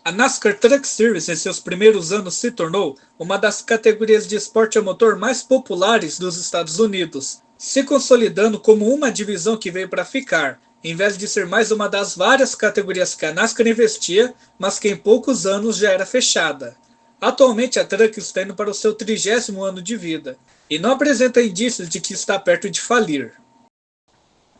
A NASCAR Truck Series em seus primeiros anos se tornou uma das categorias de esporte a motor mais populares dos Estados Unidos, se consolidando como uma divisão que veio para ficar, em vez de ser mais uma das várias categorias que a NASCAR investia, mas que em poucos anos já era fechada. Atualmente a Truck está indo para o seu 30º ano de vida, e não apresenta indícios de que está perto de falir.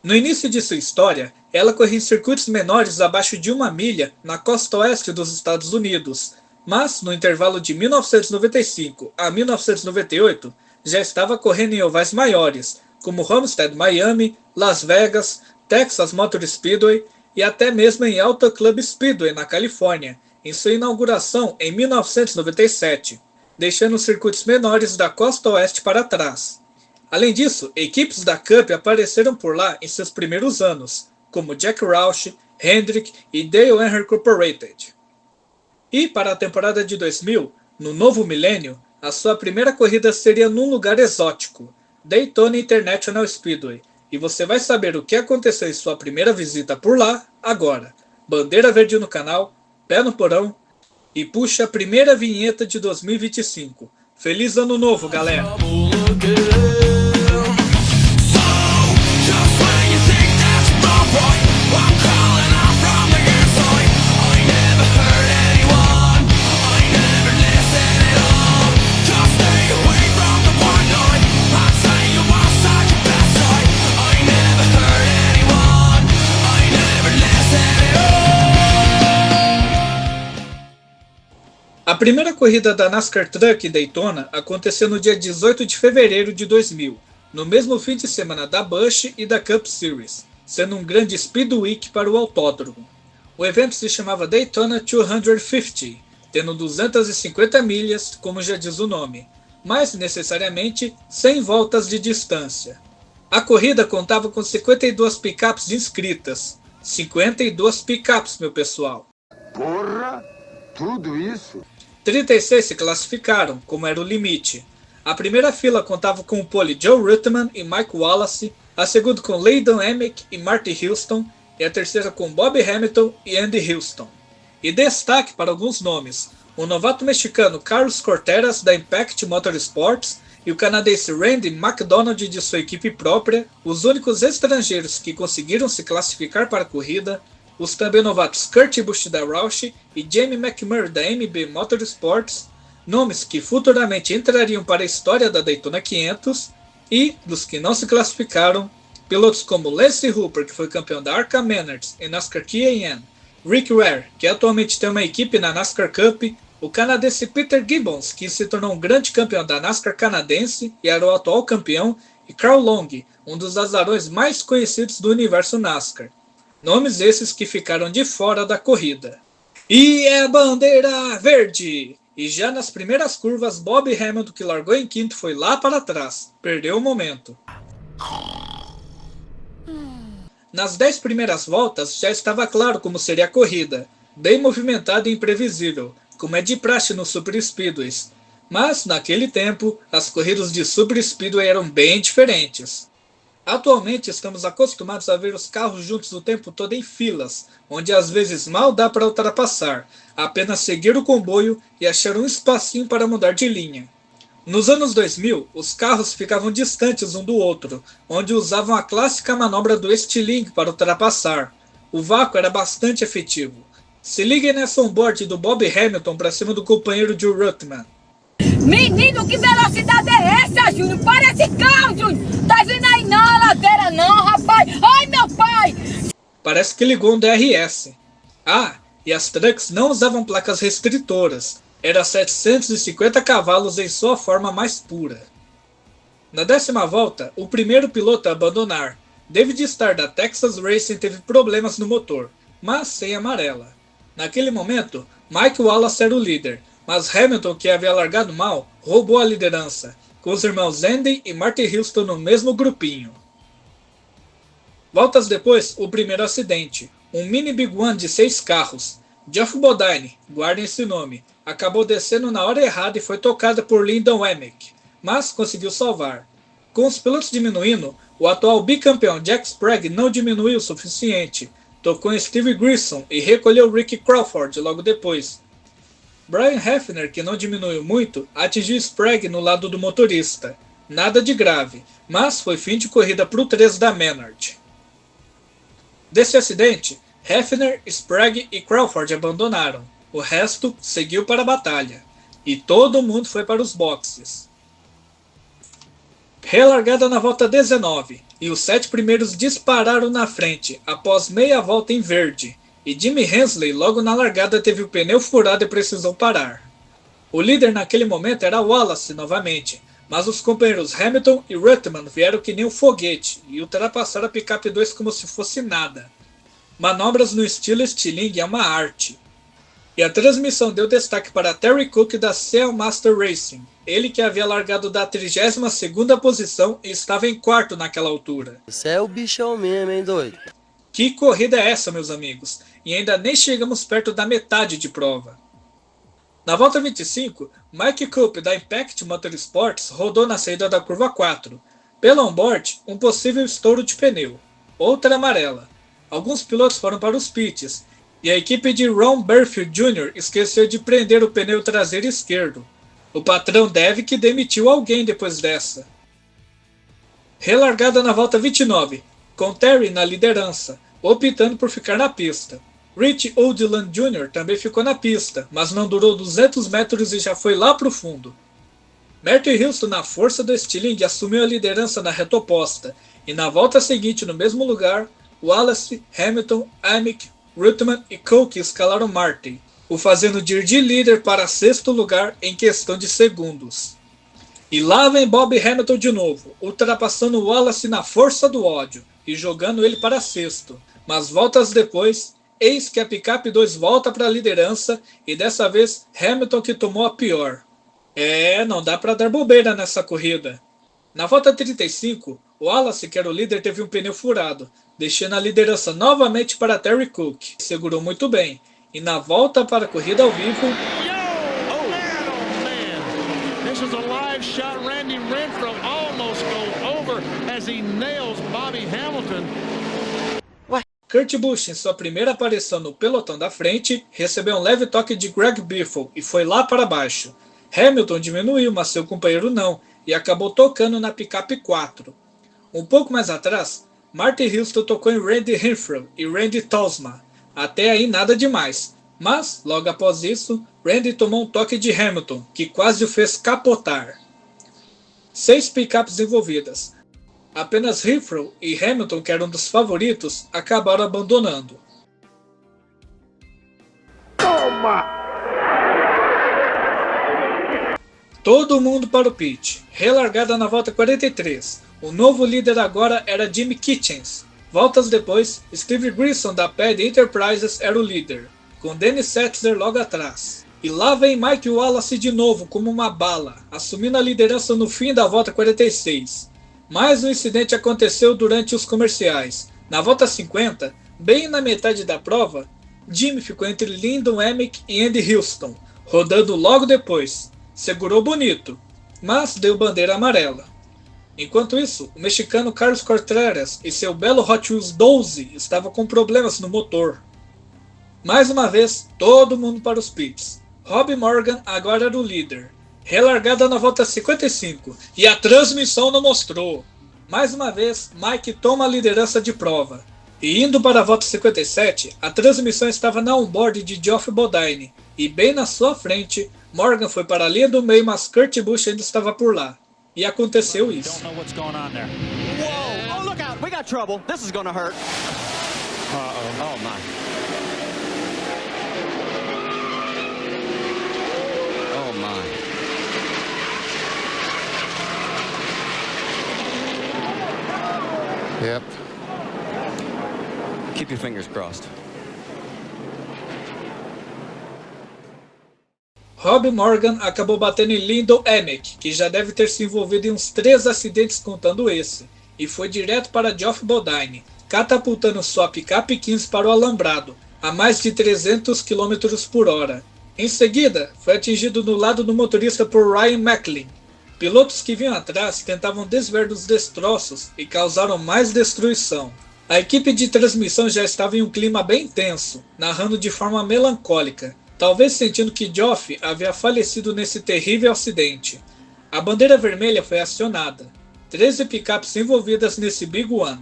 No início de sua história, ela corria em circuitos menores abaixo de 1 milha na costa oeste dos Estados Unidos, mas no intervalo de 1995 a 1998 já estava correndo em ovais maiores, como Homestead, Miami, Las Vegas, Texas Motor Speedway e até mesmo em Auto Club Speedway, na Califórnia, em sua inauguração em 1997, deixando os circuitos menores da costa oeste para trás. Além disso, equipes da Cup apareceram por lá em seus primeiros anos, como Jack Roush, Hendrick e Dale Earnhardt Incorporated. E para a temporada de 2000, no novo milênio, a sua primeira corrida seria num lugar exótico, Daytona International Speedway, e você vai saber o que aconteceu em sua primeira visita por lá agora. Bandeira verde no canal, pé no porão e puxa a primeira vinheta de 2025. Feliz ano novo, galera! A primeira corrida da NASCAR Truck em Daytona aconteceu no dia 18 de fevereiro de 2000, no mesmo fim de semana da Busch e da Cup Series, sendo um grande Speed Week para o autódromo. O evento se chamava Daytona 250, tendo 250 milhas, como já diz o nome, mas necessariamente 100 voltas de distância. A corrida contava com 52 picapes inscritas. 52 picapes, meu pessoal. Porra! Tudo isso? 36 se classificaram, como era o limite. A primeira fila contava com o pole Joe Ruttman e Mike Wallace, a segunda com Leydon Emick e Marty Houston, e a terceira com Bobby Hamilton e Andy Houston. E destaque para alguns nomes: o novato mexicano Carlos Corteras da Impact Motorsports e o canadense Randy McDonald de sua equipe própria, os únicos estrangeiros que conseguiram se classificar para a corrida, os também novatos Kurt Busch da Roush e Jamie McMurray da MB Motorsports, nomes que futuramente entrariam para a história da Daytona 500, e, dos que não se classificaram, pilotos como Lance Hooper, que foi campeão da Arca Menards e NASCAR K&N, Rick Ware, que atualmente tem uma equipe na NASCAR Cup, o canadense Peter Gibbons, que se tornou um grande campeão da NASCAR canadense e era o atual campeão, e Carl Long, um dos azarões mais conhecidos do universo NASCAR. Nomes esses que ficaram de fora da corrida. E é bandeira verde! E já nas primeiras curvas, Bobby Hamilton, que largou em quinto, foi lá para trás. Perdeu o momento. Nas 10 primeiras voltas, já estava claro como seria a corrida. Bem movimentada e imprevisível, como é de praxe nos Super Speedways. Mas, naquele tempo, as corridas de Super Speedway eram bem diferentes. Atualmente estamos acostumados a ver os carros juntos o tempo todo em filas, onde às vezes mal dá para ultrapassar, apenas seguir o comboio e achar um espacinho para mudar de linha. Nos anos 2000, os carros ficavam distantes um do outro, onde usavam a clássica manobra do estilingue para ultrapassar. O vácuo era bastante efetivo. Se liguem nessa onboard do Bobby Hamilton para cima do companheiro Joe Ruttman. Menino, que velocidade é essa, Júnior? Para esse carro, Júnior! Tá vindo aí não, a ladeira não, rapaz! Ai, meu pai! Parece que ligou um DRS. Ah, e as trucks não usavam placas restritoras. Era 750 cavalos em sua forma mais pura. Na 10ª volta, o primeiro piloto a abandonar, David Starr da Texas Racing, teve problemas no motor, mas sem amarela. Naquele momento, Mike Wallace era o líder, mas Hamilton, que havia largado mal, roubou a liderança, com os irmãos Andy e Marty Houston no mesmo grupinho. Voltas depois, o primeiro acidente, um mini Big One de 6 carros. Geoff Bodine, guardem esse nome, acabou descendo na hora errada e foi tocada por Lyndon Emick, mas conseguiu salvar. Com os pilotos diminuindo, o atual bicampeão Jack Sprague não diminuiu o suficiente, tocou em Steve Grissom e recolheu Rick Crawford logo depois. Brian Hefner, que não diminuiu muito, atingiu Sprague no lado do motorista. Nada de grave, mas foi fim de corrida para o 3 da Menard. Desse acidente, Hefner, Sprague e Crawford abandonaram. O resto seguiu para a batalha. E todo mundo foi para os boxes. Relargada na volta 19, e os 7 primeiros dispararam na frente após meia volta em verde, e Jimmy Hensley logo na largada teve o pneu furado e precisou parar. O líder naquele momento era Wallace novamente, mas os companheiros Hamilton e Ruttman vieram que nem um foguete e ultrapassaram a picape 2 como se fosse nada. Manobras no estilo estilingue é uma arte. E a transmissão deu destaque para Terry Cook da Sailmaster Racing, ele que havia largado da 32ª posição e estava em quarto naquela altura. Você é o bichão mesmo, hein, doido? Que corrida é essa, meus amigos? E ainda nem chegamos perto da metade de prova. Na volta 25, Mike Coupe da Impact Motorsports rodou na saída da curva 4. Pelo onboard, um possível estouro de pneu. Outra amarela. Alguns pilotos foram para os pits, e a equipe de Ron Burfield Jr. esqueceu de prender o pneu traseiro esquerdo. O patrão deve que demitiu alguém depois dessa. Relargada na volta 29, com Terry na liderança, optando por ficar na pista. Rich Odland Jr. também ficou na pista, mas não durou 200 metros e já foi lá para o fundo. Martin Houston, na força do estilingue, assumiu a liderança na reta oposta, e na volta seguinte, no mesmo lugar, Wallace, Hamilton, Amick, Ruttman e Cook escalaram Martin, o fazendo de ir de líder para 6º lugar em questão de segundos. E lá vem Bob Hamilton de novo, ultrapassando Wallace na força do ódio e jogando ele para 6º, mas voltas depois, eis que a picape 2 volta para a liderança e dessa vez Hamilton que tomou a pior. Não dá para dar bobeira nessa corrida. Na volta 35, Wallace, que era o líder, teve um pneu furado, deixando a liderança novamente para Terry Cook. Segurou muito bem, e na volta para a corrida ao vivo... Kurt Busch, em sua primeira aparição no pelotão da frente, recebeu um leve toque de Greg Biffle e foi lá para baixo. Hamilton diminuiu, mas seu companheiro não, e acabou tocando na picape 4. Um pouco mais atrás, Martin Houston tocou em Randy Hinfrey e Randy Tosma. Até aí nada demais, mas logo após isso, Randy tomou um toque de Hamilton, que quase o fez capotar. 6 picapes envolvidas. Apenas Hinfrey e Hamilton, que eram dos favoritos, acabaram abandonando. Toma! Todo mundo para o pit. Relargada na volta 43. O novo líder agora era Jimmy Kitchens. Voltas depois, Steve Grissom da Pad Enterprises era o líder, com Dennis Setzer logo atrás. E lá vem Mike Wallace de novo como uma bala, assumindo a liderança no fim da volta 46. Mais um incidente aconteceu durante os comerciais. Na volta 50, bem na metade da prova, Jimmy ficou entre Lyndon Amick e Andy Houston, rodando logo depois. Segurou bonito, mas deu bandeira amarela. Enquanto isso, o mexicano Carlos Contreras e seu belo Hot Wheels 12 estavam com problemas no motor. Mais uma vez, todo mundo para os pits. Rob Morgan agora era o líder. Relargada na volta 55, e a transmissão não mostrou. Mais uma vez, Mike toma a liderança de prova. E indo para a volta 57, a transmissão estava na onboard de Geoff Bodine, e bem na sua frente, Morgan foi para a linha do meio, mas Kurt Busch ainda estava por lá. E aconteceu isso. Yep. Keep your fingers crossed. Rob Morgan acabou batendo em Lyndon Amick, que já deve ter se envolvido em uns 3 acidentes contando esse, e foi direto para Geoff Bodine, catapultando sua picape 15 para o alambrado, a mais de 300 km por hora. Em seguida, foi atingido no lado do motorista por Ryan McLean. Pilotos que vinham atrás tentavam desver dos destroços e causaram mais destruição. A equipe de transmissão já estava em um clima bem tenso, narrando de forma melancólica, talvez sentindo que Geoff havia falecido nesse terrível acidente. A bandeira vermelha foi acionada. 13 picapes envolvidas nesse Big One.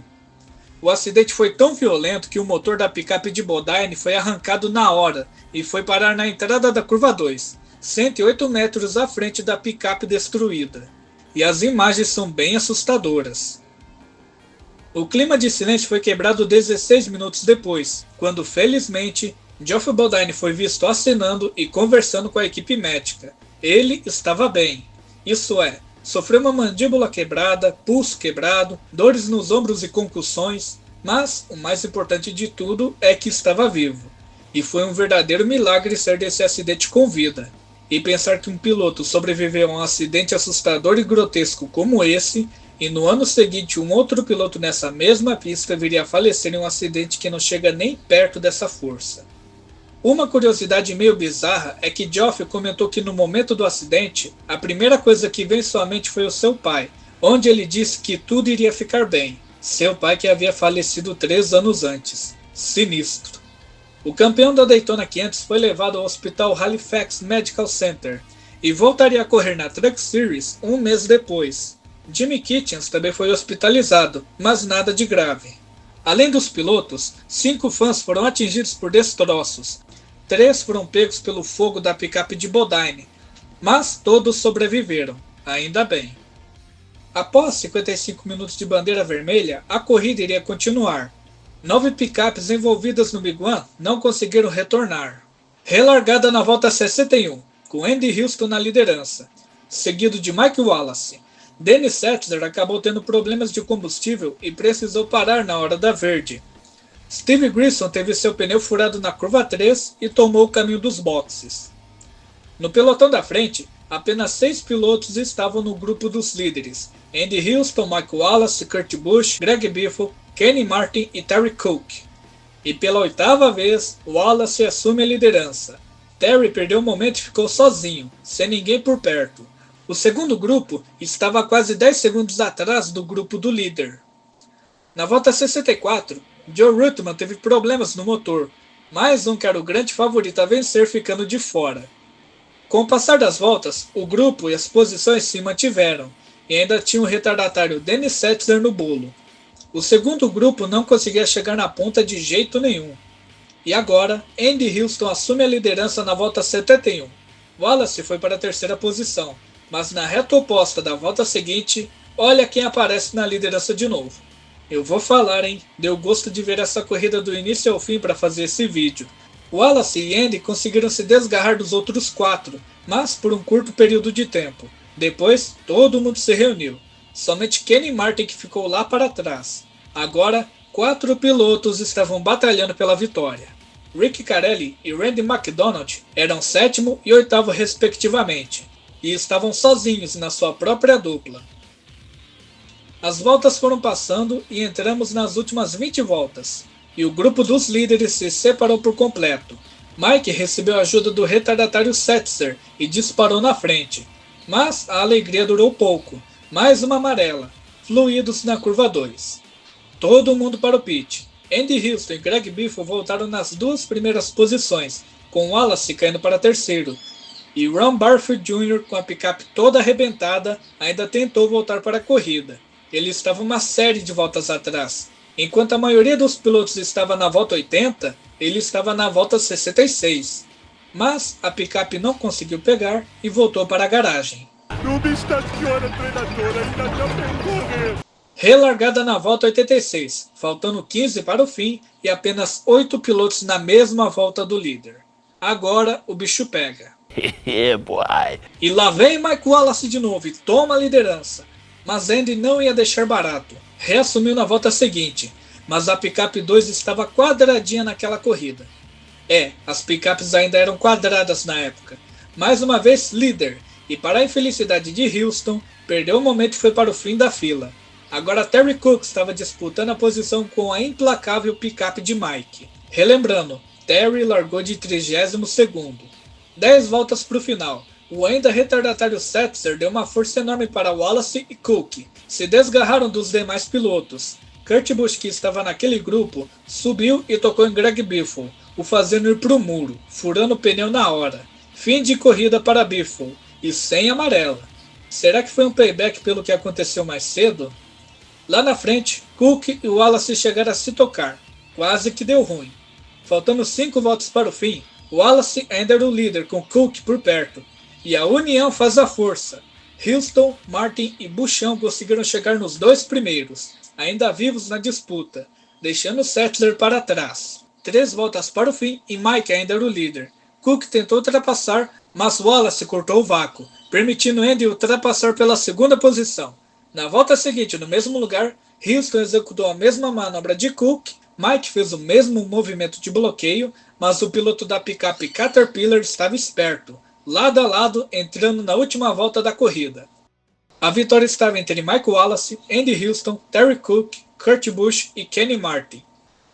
O acidente foi tão violento que o motor da picape de Bodine foi arrancado na hora e foi parar na entrada da curva 2, 108 metros à frente da picape destruída. E as imagens são bem assustadoras. O clima de silêncio foi quebrado 16 minutos depois, quando felizmente Geoff Bodine foi visto acenando e conversando com a equipe médica. Ele estava bem, isso é, sofreu uma mandíbula quebrada, pulso quebrado, dores nos ombros e concussões, mas o mais importante de tudo é que estava vivo. E foi um verdadeiro milagre sair desse acidente com vida. E pensar que um piloto sobreviveu a um acidente assustador e grotesco como esse, e no ano seguinte um outro piloto nessa mesma pista viria a falecer em um acidente que não chega nem perto dessa força. Uma curiosidade meio bizarra é que Geoff comentou que no momento do acidente, a primeira coisa que veio em sua mente foi o seu pai, onde ele disse que tudo iria ficar bem. Seu pai que havia falecido 3 anos antes. Sinistro. O campeão da Daytona 500 foi levado ao Hospital Halifax Medical Center e voltaria a correr na Truck Series um mês depois. Jimmy Kitchens também foi hospitalizado, mas nada de grave. Além dos pilotos, 5 fãs foram atingidos por destroços. 3 foram pegos pelo fogo da picape de Bodine, mas todos sobreviveram, ainda bem. Após 55 minutos de bandeira vermelha, a corrida iria continuar. 9 picapes envolvidas no Big One não conseguiram retornar. Relargada na volta 61, com Andy Houston na liderança, seguido de Mike Wallace. Denny Setzer acabou tendo problemas de combustível e precisou parar na hora da verde. Steve Grissom teve seu pneu furado na curva 3 e tomou o caminho dos boxes. No pelotão da frente, apenas 6 pilotos estavam no grupo dos líderes: Andy Houston, Mike Wallace, Kurt Busch, Greg Biffle, Kenny Martin e Terry Cook. E pela 8ª vez, Wallace assume a liderança. Terry perdeu o momento e ficou sozinho, sem ninguém por perto. O segundo grupo estava a quase 10 segundos atrás do grupo do líder. Na volta 64, Joe Ruttman teve problemas no motor, mais um que era o grande favorito a vencer ficando de fora. Com o passar das voltas, o grupo e as posições se mantiveram, e ainda tinha o retardatário Denny Setzer no bolo. O segundo grupo não conseguia chegar na ponta de jeito nenhum. E agora, Andy Houston assume a liderança na volta 71. Wallace foi para a 3ª posição, mas na reta oposta da volta seguinte, olha quem aparece na liderança de novo. Eu vou falar, hein? Deu gosto de ver essa corrida do início ao fim para fazer esse vídeo. Wallace e Andy conseguiram se desgarrar dos outros 4, mas por um curto período de tempo. Depois, todo mundo se reuniu. Somente Kenny Martin que ficou lá para trás. Agora, 4 pilotos estavam batalhando pela vitória. Rick Carelli e Randy McDonald eram 7º e 8º respectivamente, e estavam sozinhos na sua própria dupla. As voltas foram passando e entramos nas últimas 20 voltas, e o grupo dos líderes se separou por completo. Mike recebeu a ajuda do retardatário Setzer e disparou na frente, mas a alegria durou pouco. Mais uma amarela, fluidos na curva 2. Todo mundo para o pit. Andy Houston e Greg Biffle voltaram nas 2 primeiras posições, com Wallace caindo para 3º, e Ron Barfield Jr., com a picape toda arrebentada, ainda tentou voltar para a corrida. Ele estava uma série de voltas atrás. Enquanto a maioria dos pilotos estava na volta 80, ele estava na volta 66. Mas a picape não conseguiu pegar e voltou para a garagem. Não me estaciona, treinador, ainda não percorrer. Relargada na volta 86, faltando 15 para o fim e apenas 8 pilotos na mesma volta do líder. Agora o bicho pega. E lá vem Mike Wallace de novo e toma a liderança. Mas Andy não ia deixar barato. Reassumiu na volta seguinte, mas a picape 2 estava quadradinha naquela corrida. As picapes ainda eram quadradas na época. Mais uma vez líder, e para a infelicidade de Houston, perdeu o momento e foi para o fim da fila. Agora Terry Cook estava disputando a posição com a implacável picape de Mike. Relembrando, Terry largou de 32º. 10 voltas para o final. O ainda retardatário Setzer deu uma força enorme para Wallace e Cook. Se desgarraram dos demais pilotos. Kurt Busch, que estava naquele grupo, subiu e tocou em Greg Biffle, o fazendo ir para o muro, furando o pneu na hora. Fim de corrida para Biffle, e sem amarela. Será que foi um payback pelo que aconteceu mais cedo? Lá na frente, Cook e Wallace chegaram a se tocar, quase que deu ruim. Faltando 5 voltas para o fim, Wallace ainda era o líder com Cook por perto, e a união faz a força. Houston, Martin e Buschão conseguiram chegar nos 2 primeiros, ainda vivos na disputa, deixando Settler para trás. 3 voltas para o fim e Mike ainda era o líder. Cook tentou ultrapassar, mas Wallace cortou o vácuo, permitindo Andy ultrapassar pela segunda posição. Na volta seguinte, no mesmo lugar, Houston executou a mesma manobra de Cook, Mike fez o mesmo movimento de bloqueio, mas o piloto da picape Caterpillar estava esperto, lado a lado, entrando na última volta da corrida. A vitória estava entre Mike Wallace, Andy Houston, Terry Cook, Kurt Busch e Kenny Martin.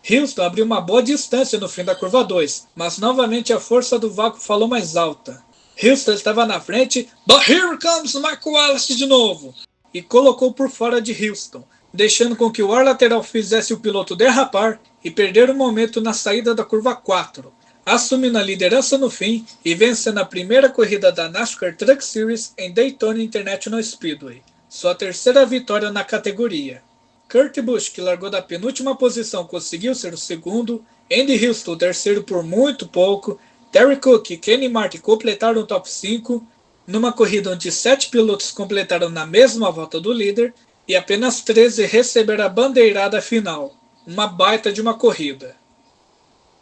Houston abriu uma boa distância no fim da curva 2, mas novamente a força do vácuo falou mais alta. Houston estava na frente, but here comes Mike Wallace de novo, e colocou por fora de Houston, deixando com que o ar lateral fizesse o piloto derrapar e perder o momento na saída da curva 4, assumindo a liderança no fim e vencendo a primeira corrida da NASCAR Truck Series em Daytona International Speedway, sua terceira vitória na categoria. Kurt Busch, que largou da penúltima posição, conseguiu ser o segundo, Andy Houston o terceiro por muito pouco, Terry Cook e Kenny Martin completaram o top 5, numa corrida onde 7 pilotos completaram na mesma volta do líder e apenas 13 receberam a bandeirada final, uma baita de uma corrida.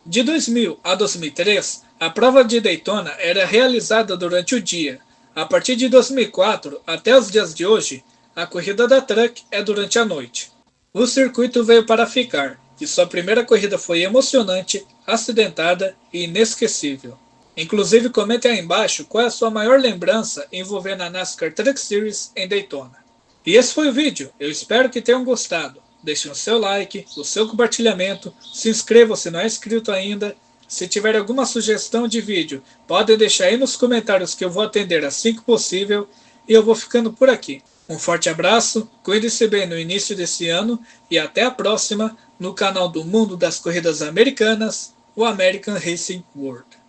De 2000 a 2003, a prova de Daytona era realizada durante o dia. A partir de 2004 até os dias de hoje, a corrida da Truck é durante a noite. O circuito veio para ficar, e sua primeira corrida foi emocionante, acidentada e inesquecível. Inclusive, comentem aí embaixo qual é a sua maior lembrança envolvendo a NASCAR Truck Series em Daytona. E esse foi o vídeo, eu espero que tenham gostado. Deixem o seu like, o seu compartilhamento, se inscrevam se não é inscrito ainda. Se tiver alguma sugestão de vídeo, podem deixar aí nos comentários que eu vou atender assim que possível. E eu vou ficando por aqui. Um forte abraço, cuide-se bem no início desse ano e até a próxima no canal do Mundo das Corridas Americanas, o American Racing World.